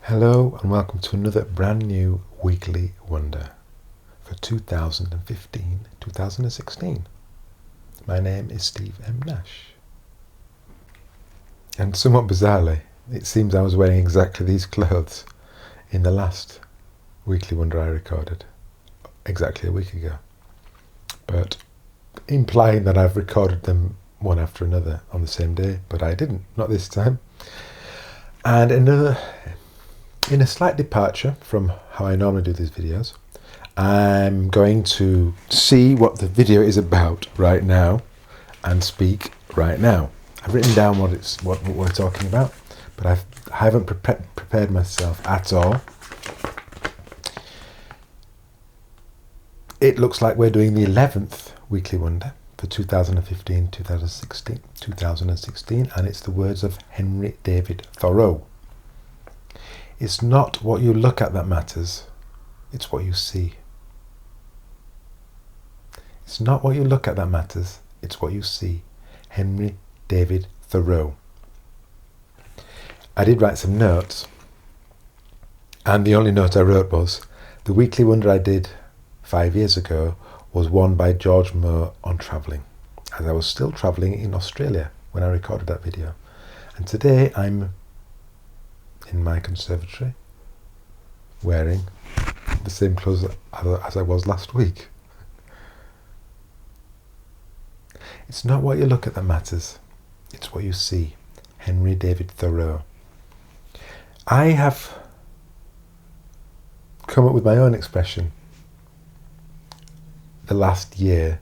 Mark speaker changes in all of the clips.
Speaker 1: Hello and welcome to another brand new weekly wonder for 2015-2016. My name is Steve M. Nash. And somewhat bizarrely, it seems I was wearing exactly these clothes in the last weekly wonder I recorded exactly a week ago. But implying that I've recorded them one after another on the same day, but I didn't, not this time. And in a slight departure from how I normally do these videos, I'm going to see what the video is about right now and speak right now. I've written down what we're talking about, but I haven't prepared myself at all. It looks like we're doing the 11th weekly wonder for 2015-2016, and it's the words of Henry David Thoreau. It's not what you look at that matters, it's what you see. It's not what you look at that matters, it's what you see. Henry David Thoreau. I did write some notes, and the only note I wrote was, the weekly wonder I did 5 years ago was one by George Moore on travelling, as I was still travelling in Australia when I recorded that video. And today I'm in my conservatory wearing the same clothes as I was last week. It's not what you look at that matters, it's what you see. Henry David Thoreau. I have come up with my own expression the last year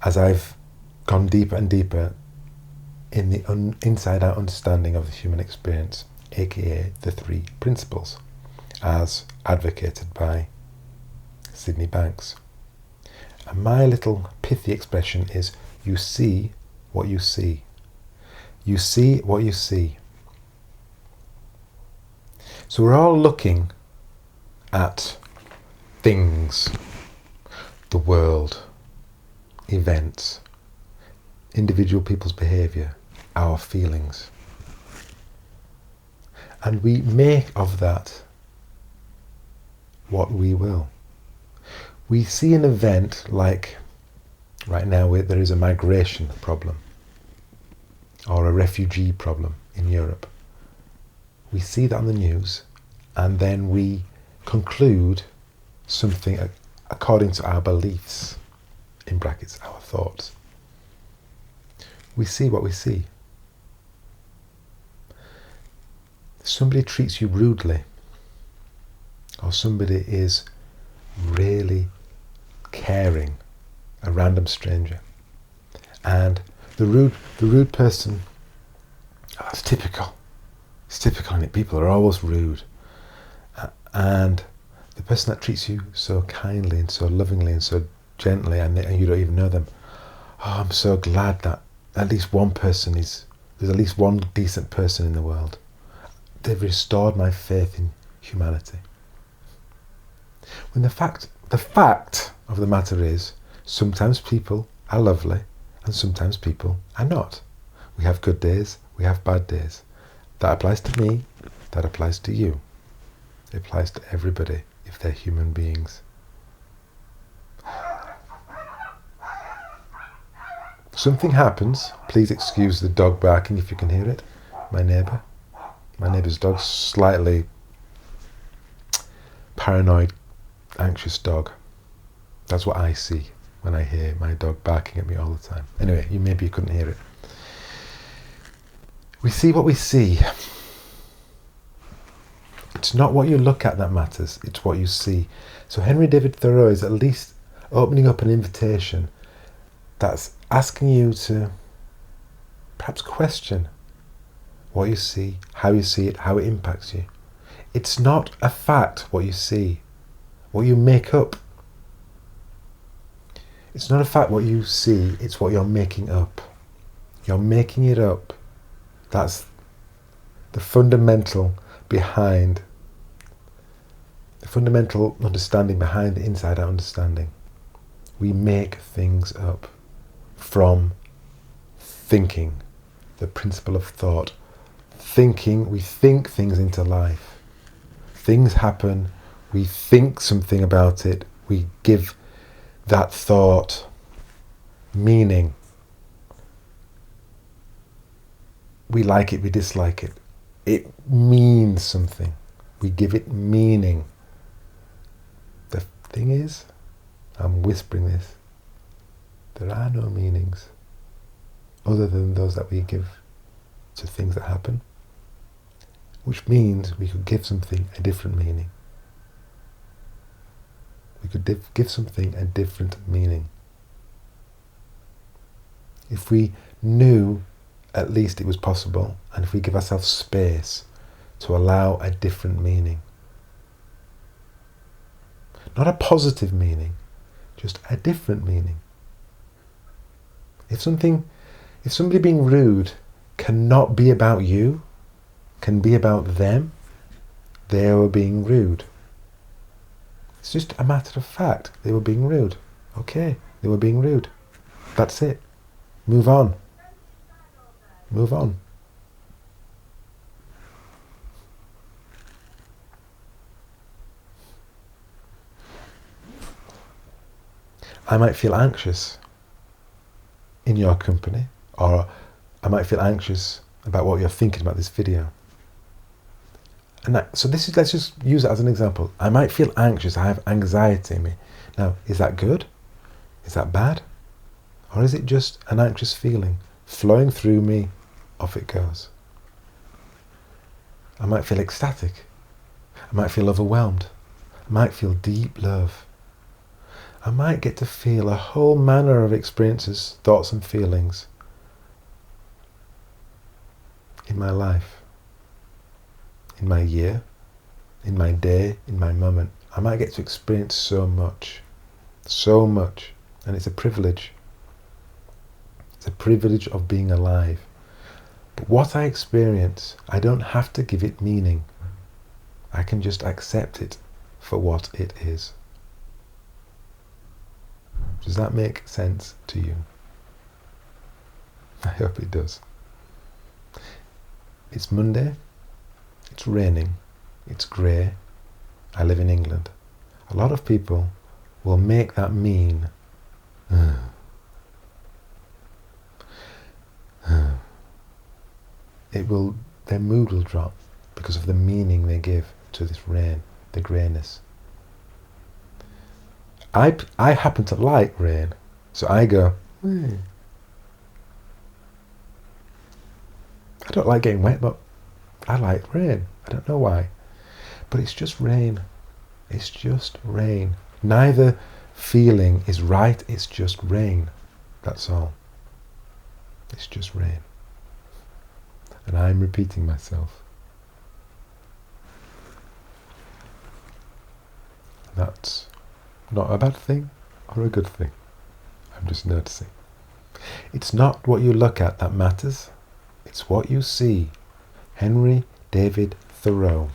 Speaker 1: as I've gone deeper and deeper in the inside-out understanding of the human experience, aka the three principles, as advocated by Sydney Banks. And my little pithy expression is, you see what you see. You see what you see. So we're all looking at things, the world, events, individual people's behaviour, our feelings. And we make of that what we will. We see an event like right now there is a migration problem or a refugee problem in Europe. We see that on the news and then we conclude something according to our beliefs, in brackets, our thoughts. We see what we see. Somebody treats you rudely, or somebody is really caring, a random stranger, and the rude person, it's typical, isn't it? People are always rude, and the person that treats you so kindly and so lovingly and so gently, and you don't even know them, oh, I'm so glad that at least one person there's at least one decent person in the world. They've restored my faith in humanity. When the fact of the matter is, sometimes people are lovely and sometimes people are not. We have good days, we have bad days. That applies to me, that applies to you. It applies to everybody if they're human beings. Something happens, please excuse the dog barking if you can hear it. My neighbour's dog's slightly paranoid, anxious dog. That's what I see when I hear my dog barking at me all the time. Anyway, maybe you couldn't hear it. We see what we see. It's not what you look at that matters, it's what you see. So Henry David Thoreau is at least opening up an invitation that's asking you to perhaps question what you see, how you see it, how it impacts you. It's not a fact what you see, what you make up. It's not a fact what you see, it's what you're making up. You're making it up. That's the fundamental understanding behind the inside-out understanding. We make things up from thinking, the principle of thought. Thinking, we think things into life. things happen, we think something about it, we give that thought meaning. We like it, we dislike it. It means something. We give it meaning. The thing is, I'm whispering this, there are no meanings other than those that we give to things that happen, which means we could give something a different meaning. We could give something a different meaning. If we knew at least it was possible, and if we give ourselves space to allow a different meaning. Not a positive meaning, just a different meaning. If somebody being rude cannot be about you, can be about them, they were being rude. It's just a matter of fact. They were being rude. Okay, they were being rude. That's it. Move on. Move on. I might feel anxious in your company, or I might feel anxious about what you're thinking about this video. And so let's just use it as an example. I might feel anxious. I have anxiety in me. Now, is that good? Is that bad? Or is it just an anxious feeling flowing through me? Off it goes. I might feel ecstatic. I might feel overwhelmed. I might feel deep love. I might get to feel a whole manner of experiences, thoughts and feelings in my life, in my year, in my day, in my moment. I might get to experience so much, and it's a privilege. It's a privilege of being alive. But what I experience, I don't have to give it meaning. I can just accept it for what it is. Does that make sense to you? I hope it does. It's Monday. It's raining. It's grey. I live in England. A lot of people will make that mean. Their mood will drop because of the meaning they give to this rain, the greyness. I happen to like rain, so I go, I don't like getting wet, but I like rain. I don't know why. But it's just rain. It's just rain. Neither feeling is right, it's just rain. That's all. It's just rain. And I'm repeating myself. That's not a bad thing or a good thing. I'm just noticing. It's not what you look at that matters. It's what you see. Henry David Thoreau.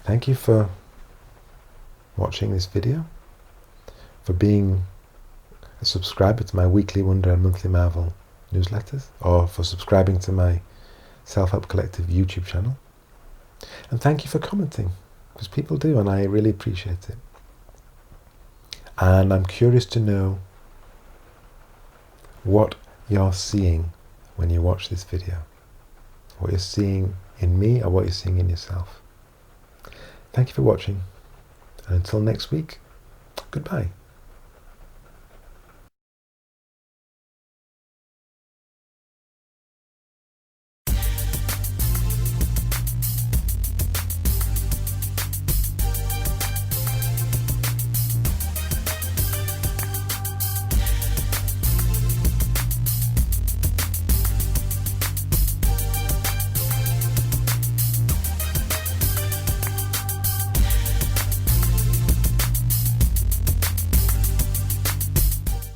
Speaker 1: Thank you for watching this video, for being a subscriber to my Weekly Wonder and Monthly Marvel newsletters, or for subscribing to my Self-Help Collective YouTube channel. And thank you for commenting, because people do, and I really appreciate it. And I'm curious to know what you're seeing when you watch this video. What you're seeing in me, or what you're seeing in yourself. Thank you for watching, and until next week, goodbye.